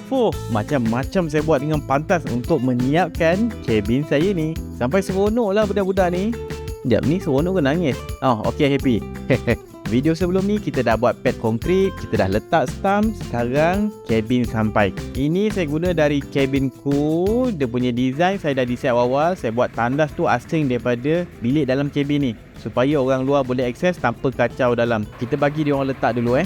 info macam-macam saya buat dengan pantas untuk menyiapkan kabin saya ni. Sampai seronok lah budak-budak ni. Sekejap ni seronok ke nangis? Okay, happy. Video sebelum ni kita dah buat pad konkrit, kita dah letak stamp, sekarang kabin sampai. Ini saya guna dari kabinku, dia punya design saya dah decide awal-awal. Saya buat tandas tu asing daripada bilik dalam kabin ni, supaya orang luar boleh akses tanpa kacau dalam. Kita bagi dia orang letak dulu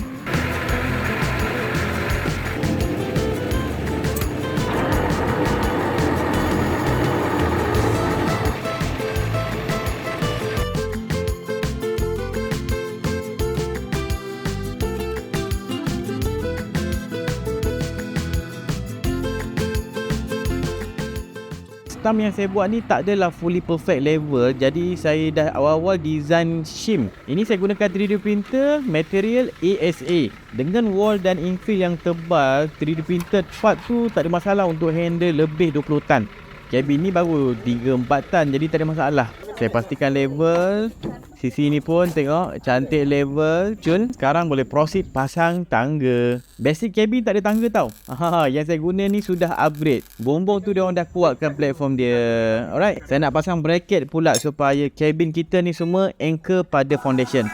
Stamp yang saya buat ni tak adalah fully perfect level, jadi saya dah awal-awal design shim. Ini saya gunakan 3D printer material ASA dengan wall dan infill yang tebal. 3D printer part tu tak ada masalah untuk handle lebih 20 tan. Kabin ni baru 3-4 tan, jadi tak ada masalah. Saya pastikan level. Sisi ni pun tengok cantik level. Cun, sekarang boleh proceed pasang tangga. Basic kabin tak ada tangga tau. Yang saya guna ni sudah upgrade. Bumbung tu dia orang dah kuatkan platform dia. Alright, saya nak pasang bracket pula supaya kabin kita ni semua anchor pada foundation.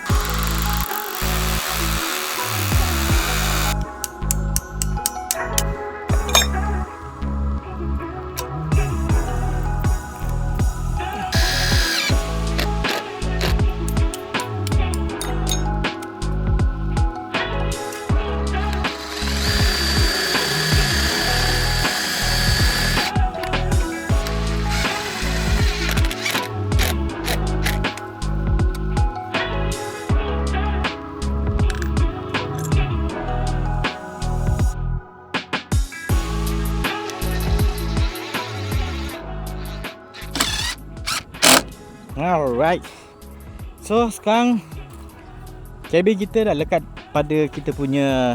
Alright, so sekarang kabin kita dah lekat pada kita punya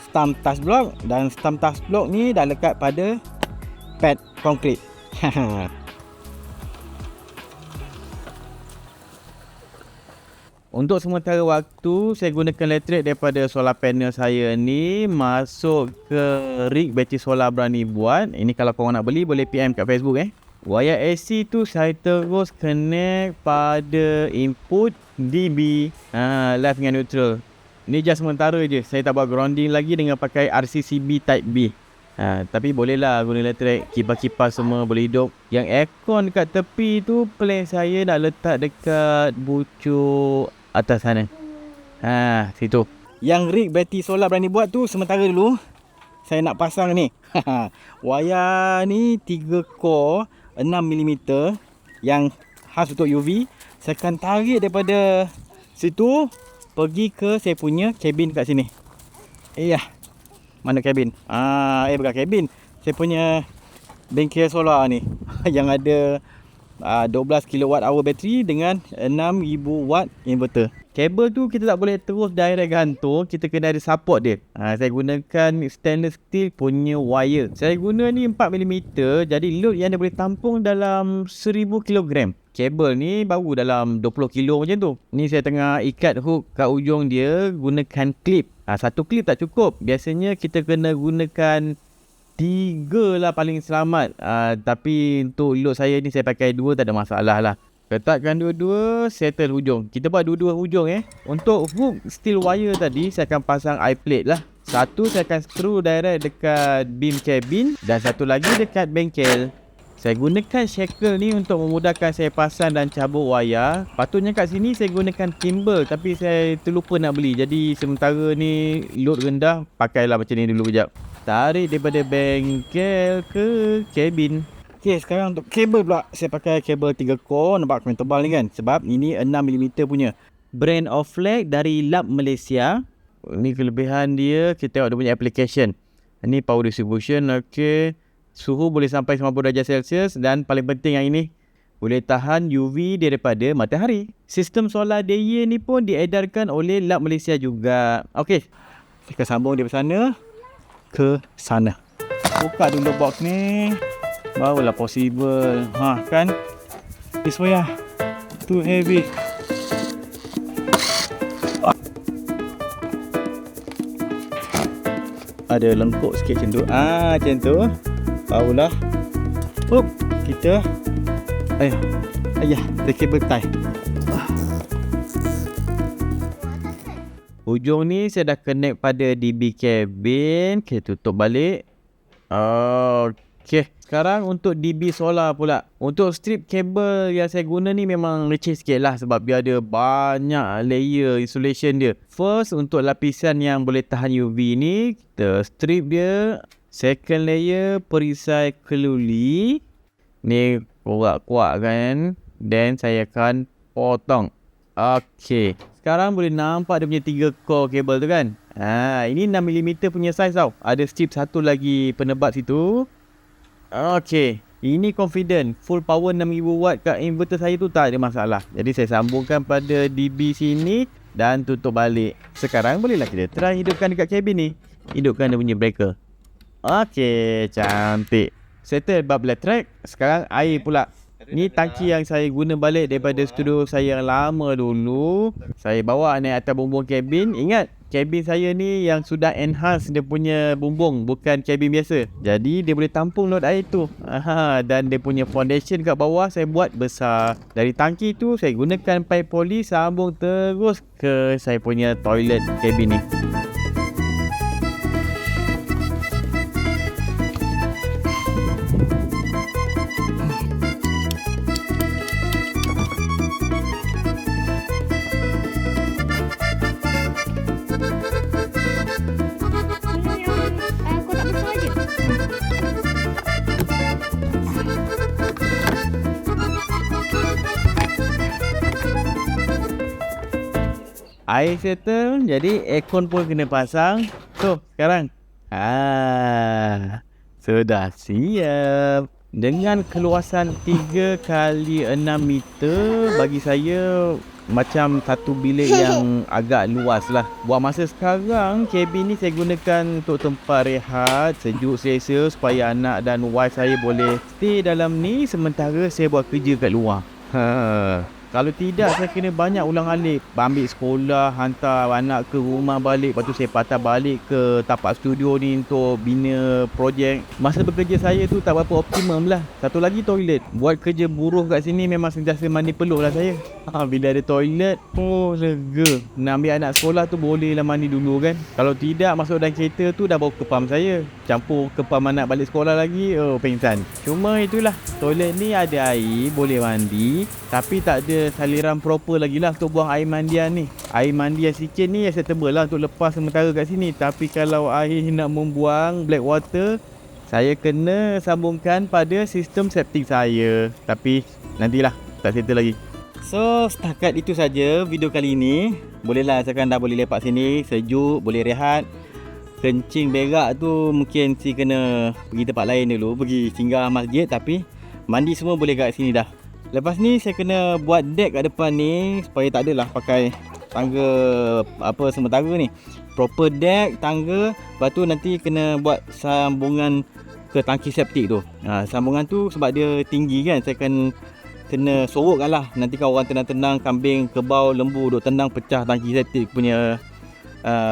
stamp task block, dan stamp task block ni dah lekat pada pad konkrit. Untuk sementara waktu saya gunakan elektrik daripada solar panel saya ni masuk ke rig bateri solar berani buat. Ini kalau korang nak beli boleh PM kat Facebook Wire AC tu saya terus connect pada input DB live dengan neutral. Ni just sementara je, saya tak buat grounding lagi dengan pakai RCCB type B. Tapi bolehlah guna elektrik, kipas-kipas semua boleh hidup. Yang aircon dekat tepi tu plan saya nak letak dekat bucuk atas sana. Situ. Yang rig bateri solar berani buat tu sementara dulu. Saya nak pasang ni. Wayar ni 3 core 6mm yang khas untuk UV. Saya akan tarik daripada situ pergi ke saya punya kabin kat sini. Mana kabin? Bukan kabin. Saya punya bengkel solar ni yang ada 12 kWh bateri dengan 6000 watt inverter. Kabel tu kita tak boleh terus direct gantung, kita kena ada support dia. Saya gunakan stainless steel punya wire. Saya guna ni 4mm, jadi load yang dia boleh tampung dalam 1000 kg. Kabel ni baru dalam 20 kilo macam tu. Ni saya tengah ikat hook kat ujung dia gunakan klip. Satu klip tak cukup. Biasanya kita kena gunakan 3 lah paling selamat. Tapi untuk load saya ni saya pakai 2, tak ada masalah lah. Letakkan dua-dua, settle hujung. Kita buat dua-dua hujung Untuk hook steel wire tadi saya akan pasang eye plate lah. Satu saya akan screw direct dekat beam cabin dan satu lagi dekat bengkel. Saya gunakan shackle ni untuk memudahkan saya pasang dan cabut wayar. Patutnya kat sini saya gunakan timbal tapi saya terlupa nak beli. Jadi sementara ni load rendah, pakailah macam ni dulu kejap. Tarik daripada bengkel ke kabin. Okey, sekarang untuk kabel pula. Saya pakai kabel 3 core. Nampak kami tebal ni kan? Sebab ini 6mm punya. Brand of flag dari Lab Malaysia. Ini kelebihan dia. Kita tengok dia punya application. Ini power distribution. Okey. Suhu boleh sampai 90 darjah Celsius. Dan paling penting yang ini, boleh tahan UV daripada matahari. Sistem solar DIY ni pun diedarkan oleh Lab Malaysia juga. Okey. Saya akan sambung dari sana ke sana. Buka dulu box ni. Barulah possible. Kan? This way lah. Too heavy. ada lengkuk sikit macam tu. Macam tu. Barulah kita the cable tie. Hujung ni saya dah connect pada DB cabin. Kita tutup balik. Okey. Sekarang untuk DB solar pula. Untuk strip kabel yang saya guna ni memang leceh sikit lah, sebab dia ada banyak layer insulation dia. First, untuk lapisan yang boleh tahan UV ni, kita strip dia. Second layer, perisai keluli. Ni kuat-kuat kan. Then saya akan potong. Okey. Sekarang boleh nampak dia punya 3 core kabel tu kan. Ini 6mm punya saiz tau. Ada strip satu lagi penebat situ. Okey, ini confident. Full power 6000 watt kat inverter saya tu tak ada masalah. Jadi saya sambungkan pada DB sini dan tutup balik. Sekarang bolehlah kita try hidupkan dekat kabin ni. Hidupkan dia punya breaker. Okey, cantik. Settle bubble track. Sekarang air pula. Ni tangki yang saya guna balik daripada studio saya yang lama dulu. Saya bawa naik atas bumbung kabin. Ingat, kabin saya ni yang sudah enhance dia punya bumbung, bukan kabin biasa. Jadi dia boleh tampung load air tu. Dan dia punya foundation kat bawah saya buat besar. Dari tangki tu saya gunakan pipe poli sambung terus ke saya punya toilet kabin ni. Air settle, jadi aircon pun kena pasang. So, sekarang sudah siap. Dengan keluasan 3x6 meter, bagi saya macam satu bilik yang agak luas lah. Buat masa sekarang, kabin ni saya gunakan untuk tempat rehat, sejuk selesa, supaya anak dan wife saya boleh stay dalam ni sementara saya buat kerja kat luar. Kalau tidak, saya kena banyak ulang alik. Ambil sekolah, hantar anak ke rumah balik. Lepas tu saya patah balik ke tapak studio ni untuk bina projek. Masa bekerja saya tu tak berapa optimum lah. Satu lagi toilet. Buat kerja buruh kat sini memang sentiasa mandi peluh lah saya. Bila ada toilet, lega. Nak ambil anak sekolah tu boleh lah mandi dulu kan. Kalau tidak, masuk dalam kereta tu dah bau kepam saya. Campur kepam anak balik sekolah lagi, pengsan. Cuma itulah, toilet ni ada air, boleh mandi. Tapi tak ada saliran proper lagi lah untuk buang air mandian ni. Air mandian sikit ni acceptable lah untuk lepas sementara kat sini. Tapi kalau air nak membuang black water, saya kena sambungkan pada sistem septic saya. Tapi nantilah, tak settle lagi. So, setakat itu saja video kali ini. Bolehlah asalkan dah boleh lepak sini, sejuk, boleh rehat. Kencing berak tu mungkin si kena pergi tempat lain dulu, pergi singgah masjid. Tapi mandi semua boleh kat sini dah. Lepas ni saya kena buat deck kat depan ni supaya tak adalah pakai tangga sementara ni. Proper deck, tangga. Lepas tu nanti kena buat sambungan ke tangki septik tu. Sambungan tu sebab dia tinggi kan, saya akan kena sorokkan lah. Nanti kalau orang tenang-tenang, kambing, kebau, lembu duk tendang, pecah tangki septik punya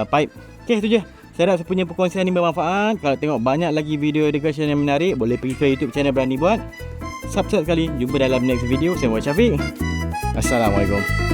pipe. Okay, tu je. Saya harap saya punya perkongsian ni bermanfaat. Kalau tengok banyak lagi video education yang menarik, boleh pergi ke YouTube channel Berani Buat. Subscribe sekali. Jumpa dalam next video. Saya Muhammad Syafiq. Assalamualaikum.